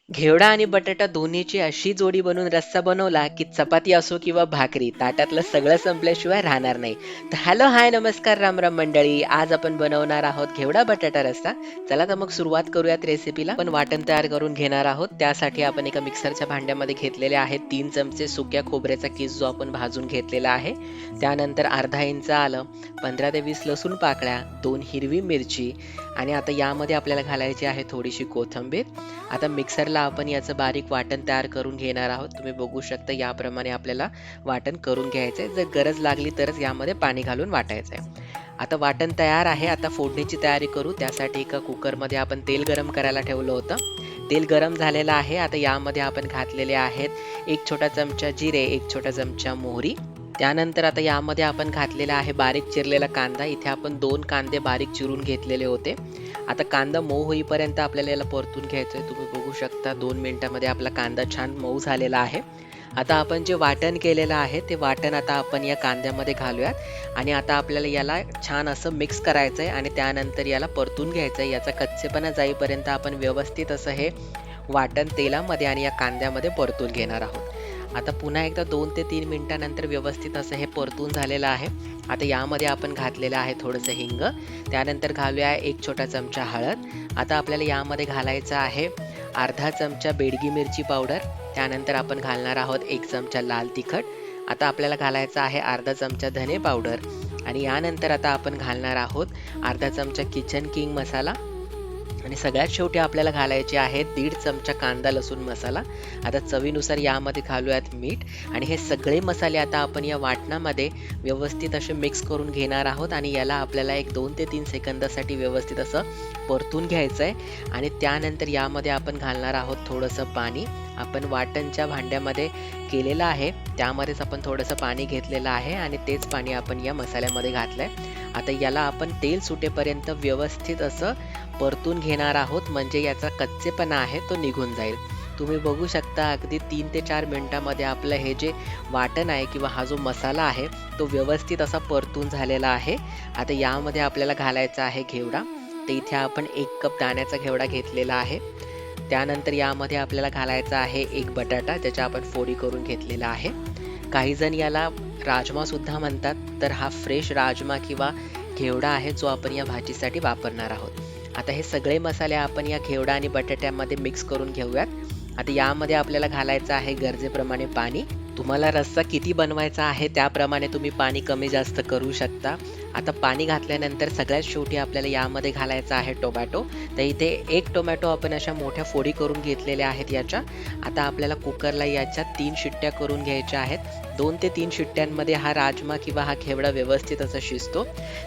घेवडा आणि बटाटा दोन्हीची अशी जोडी बनवून रस्सा बनवला की चपाती असो किंवा भाकरी ताटातलं सगळं संपल्याशिवाय राहणार नाही. तर हॅलो हाय नमस्कार राम राम मंडळी, आज आपण बनवणार आहोत घेवडा बटाटा रस्सा. चला तर मग सुरुवात करूयात रेसिपीला. आपण वाटण तयार करून घेणार आहोत. त्यासाठी आपण एका मिक्सरच्या भांड्यामध्ये घेतलेले आहेत 3 चमचे सुक्या खोबऱ्याचा किस जो आपण भाजून घेतलेला आहे. त्यानंतर अर्धा इंच आलं, 15 ते 20 लसूण पाकळ्या, 2 हिरवी मिरची आणि आता यामध्ये आपल्याला घालायची आहे थोडीशी कोथिंबीर. आता मिक्सरला आपण याचं बारीक वाटण तयार करून घेणार आहोत. तुम्ही बघू शकता याप्रमाणे आपल्याला वाटण करून घ्यायचंय. जर गरज लागली तरच यामध्ये पाणी घालून वाटायचंय. आता वाटण तयार आहे. आता फोडणीची तयारी करू. त्यासाठी एका कुकरमध्ये आपण तेल गरम करायला ठेवलं होतं. तेल गरम झालेलं आहे. आता यामध्ये आपण घातलेले आहेत 1 छोटा चमचा जिरे, 1 छोटा चमचा मोहरी. त्यानंतर आता यामध्ये आपण घातलेला आहे बारीक चिरलेला कांदा. इथे आपण 2 कांदे बारीक चिरून घेतलेले होते. आता कांदा मऊ होईपर्यंत आपल्याला याला परतून घ्यायचं आहे. तुम्ही बघू शकता 2 मिनिटांमध्ये आपला कांदा छान मऊ झालेला आहे. आता आपण जे वाटण केलेलं आहे ते वाटण आता आपण या कांद्यामध्ये घालूयात आणि आता आपल्याला याला छान असं मिक्स करायचं आहे आणि त्यानंतर याला परतून घ्यायचं आहे. याचा कच्चेपणा जाईपर्यंत आपण व्यवस्थित असं हे वाटण तेलामध्ये आणि या कांद्यामध्ये परतून घेणार आहोत. आता पुन्हा एकदा 2 ते 3 मिनिटांनंतर व्यवस्थित असं हे परतून झालेलं आहे. आता यामध्ये आपण घातलेलं आहे थोडंसं हिंग. त्यानंतर घालूया 1 छोटा चमचा हळद. आता आपल्याला यामध्ये घालायचं आहे अर्धा चमचा बेडगी मिरची पावडर. त्यानंतर आपण घालणार आहोत 1 चमचा लाल तिखट. आता आपल्याला घालायचं आहे अर्धा चमचा धने पावडर आणि यानंतर आता आपण घालणार आहोत अर्धा चमचा किचन किंग मसाला आणि सगळ्यात शेवटी आपल्याला घालायचे आहे 1.5 चमचा कांदा लसूण मसाला. आता चवीनुसार यामध्ये घालूयात मीठ आणि हे सगळे मसाले आता आपण या वाटणामध्ये व्यवस्थित असे मिक्स करून घेणार आहोत आणि याला आपल्याला एक 2 ते 3 सेकंदासाठी व्यवस्थित असं परतून घ्यायचं आहे आणि त्यानंतर यामध्ये आपण घालणार आहोत थोडंसं पाणी. आपण वाटणच्या भांड्यामध्ये केलेलं आहे त्यामध्येच आपण थोडंसं पाणी घेतलेलं आहे आणि तेच पाणी आपण या मसाल्यामध्ये घातलंय. आता याला आपण तेल सुटेपर्यंत व्यवस्थित असं परतून घेणार आहोत म्हणजे याचा कच्चेपणा आहे तो निघून जाईल. तुम्ही बघू शकता अगदी 3 ते 4 मिनिटांमध्ये आपलं हे जे वाटण आहे किंवा हा जो मसाला आहे तो व्यवस्थित असा परतून झालेला आहे. आता यामध्ये आपल्याला घालायचा आहे घेवडा. तर इथे आपण 1 कप दाण्याचा घेवडा घेतलेला आहे. त्यानंतर यामध्ये आपल्याला घालायचा आहे 1 बटाटा ज्याच्या आपण फोडी करून घेतलेला आहे. काही जण याला राजमा सुद्धा म्हणतात. तर हा फ्रेश राजमा किंवा घेवडा आहे जो आपण या भाजीसाठी वापरणार आहोत. आता हे सगळे मसाले आपण या घेवडा आणि बटाट्यामध्ये मिक्स करून घेऊयात. आता यामध्ये आपल्याला घालायचं आहे गरजेप्रमाणे पाणी. तुम्हाला रस्सा किती बनवायचा आहे त्याप्रमाणे तुम्ही पाणी कमी जास्त करू शकता. आता पाणी घातल्यानंतर सगळ्यात शेवटी आपल्याला यामध्ये घालायचा आहे टोमॅटो. तर इथे 1 टोमॅटो आपण अशा मोठ्या फोडी करून घेतलेल्या आहेत याच्या. आता आपल्याला कुकरला याच्या 3 शिट्ट्या करून घ्यायच्या आहेत. 2 ते 3 शिट्ट्यांमध्ये हा राजमा किंवा हा घेवडा व्यवस्थित असा शिजतो.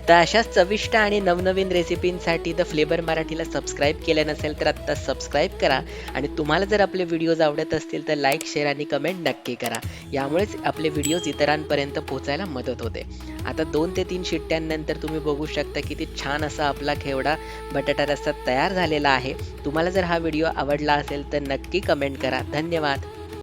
तर अशाच चविष्ट आणि नवनवीन रेसिपींसाठी द फ्लेवर मराठीला सबस्क्राईब केलं नसेल तर आत्ता सबस्क्राईब करा आणि तुम्हाला जर आपले व्हिडिओज आवडत असतील तर लाईक, शेअर आणि कमेंट नक्की करा. यामुळेच आपले व्हिडिओज इतरांपर्यंत पोहोचायला मदत होते. आता 2 ते 3 शिट्ट्यांनंतर तुम्ही बघू शकता किती छान असा आपला घेवडा बटाटा रस्सा तयार झालेला आहे. तुम्हाला जर हा व्हिडिओ आवडला असेल तर नक्की कमेंट करा. धन्यवाद.